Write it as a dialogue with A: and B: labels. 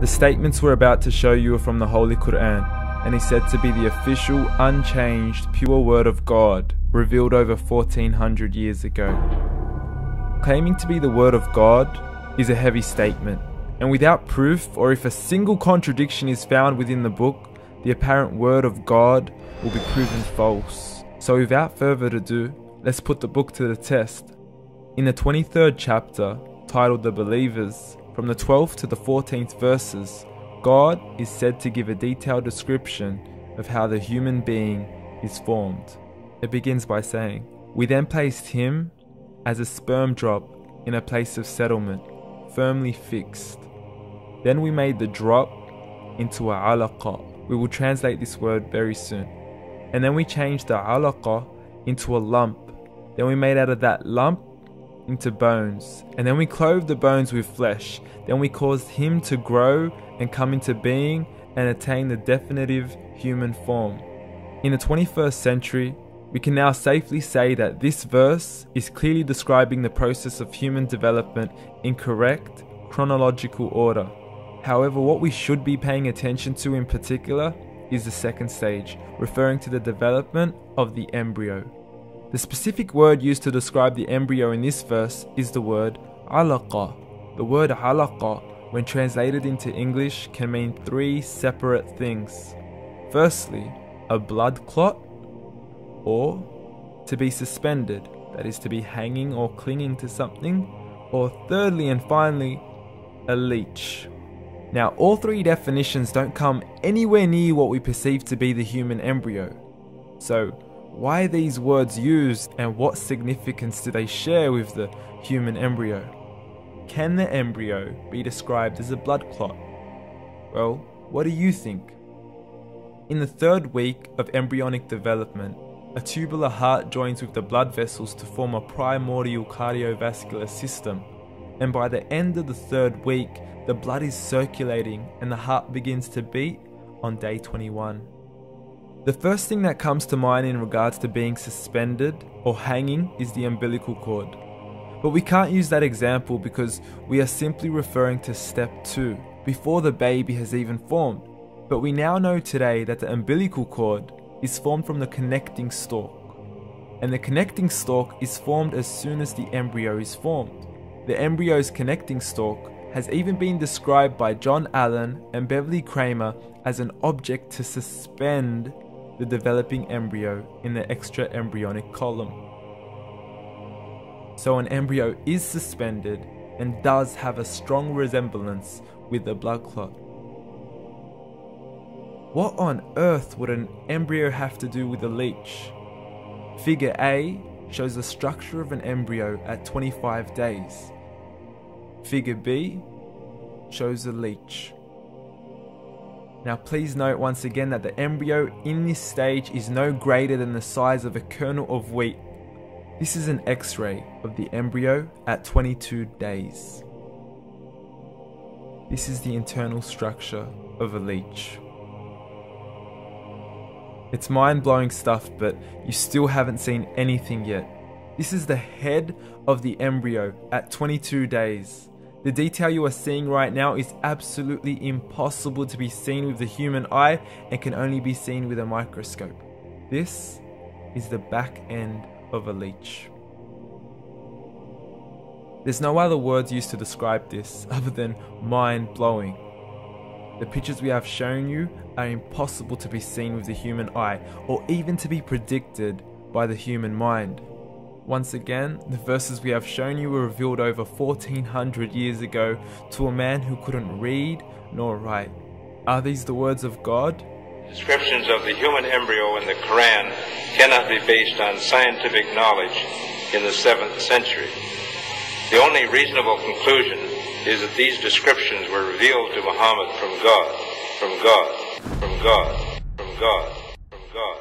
A: The statements we're about to show you are from the Holy Qur'an, and is said to be the official, unchanged, pure word of God, revealed over 1400 years ago. Claiming to be the word of God is a heavy statement, and without proof, or if a single contradiction is found within the book, the apparent word of God will be proven false. So without further ado, let's put the book to the test. In the 23rd chapter, titled The Believers, from the 12th to the 14th verses, God is said to give a detailed description of how the human being is formed. It begins by saying, "We then placed him as a sperm drop in a place of settlement, firmly fixed. Then we made the drop into a alaqa." We will translate this word very soon. "And then we changed the alaqa into a lump. Then we made out of that lump into bones. And then we clothed the bones with flesh. Then we caused him to grow and come into being and attain the definitive human form." In the 21st century, we can now safely say that this verse is clearly describing the process of human development in correct chronological order. However, what we should be paying attention to in particular is the second stage, referring to the development of the embryo. The specific word used to describe the embryo in this verse is the word alaqa. The word alaqa, when translated into English, can mean three separate things. Firstly, a blood clot, or to be suspended, that is to be hanging or clinging to something, or thirdly and finally, a leech. Now, all three definitions don't come anywhere near what we perceive to be the human embryo. So, why are these words used, and what significance do they share with the human embryo? Can the embryo be described as a blood clot? Well, what do you think? In the 3rd week of embryonic development, a tubular heart joins with the blood vessels to form a primordial cardiovascular system, and by the end of the 3rd week, the blood is circulating and the heart begins to beat on day 21. The first thing that comes to mind in regards to being suspended or hanging is the umbilical cord. But we can't use that example because we are simply referring to step 2, before the baby has even formed. But we now know today that the umbilical cord is formed from the connecting stalk. And the connecting stalk is formed as soon as the embryo is formed. The embryo's connecting stalk has even been described by John Allen and Beverly Kramer as an object to suspend the developing embryo in the extra embryonic column. So an embryo is suspended and does have a strong resemblance with the blood clot. What on earth would an embryo have to do with a leech? Figure A shows the structure of an embryo at 25 days. Figure B shows a leech. Now please note once again that the embryo in this stage is no greater than the size of a kernel of wheat. This is an X-ray of the embryo at 22 days. This is the internal structure of a leech. It's mind-blowing stuff, but you still haven't seen anything yet. This is the head of the embryo at 22 days. The detail you are seeing right now is absolutely impossible to be seen with the human eye and can only be seen with a microscope. This is the back end of a leech. There's no other words used to describe this other than mind-blowing. The pictures we have shown you are impossible to be seen with the human eye or even to be predicted by the human mind. Once again, the verses we have shown you were revealed over 1400 years ago to a man who couldn't read nor write. Are these the words of God?
B: Descriptions of the human embryo in the Qur'an cannot be based on scientific knowledge in the 7th century. The only reasonable conclusion is that these descriptions were revealed to Muhammad from God, from God, from God, from God, from God.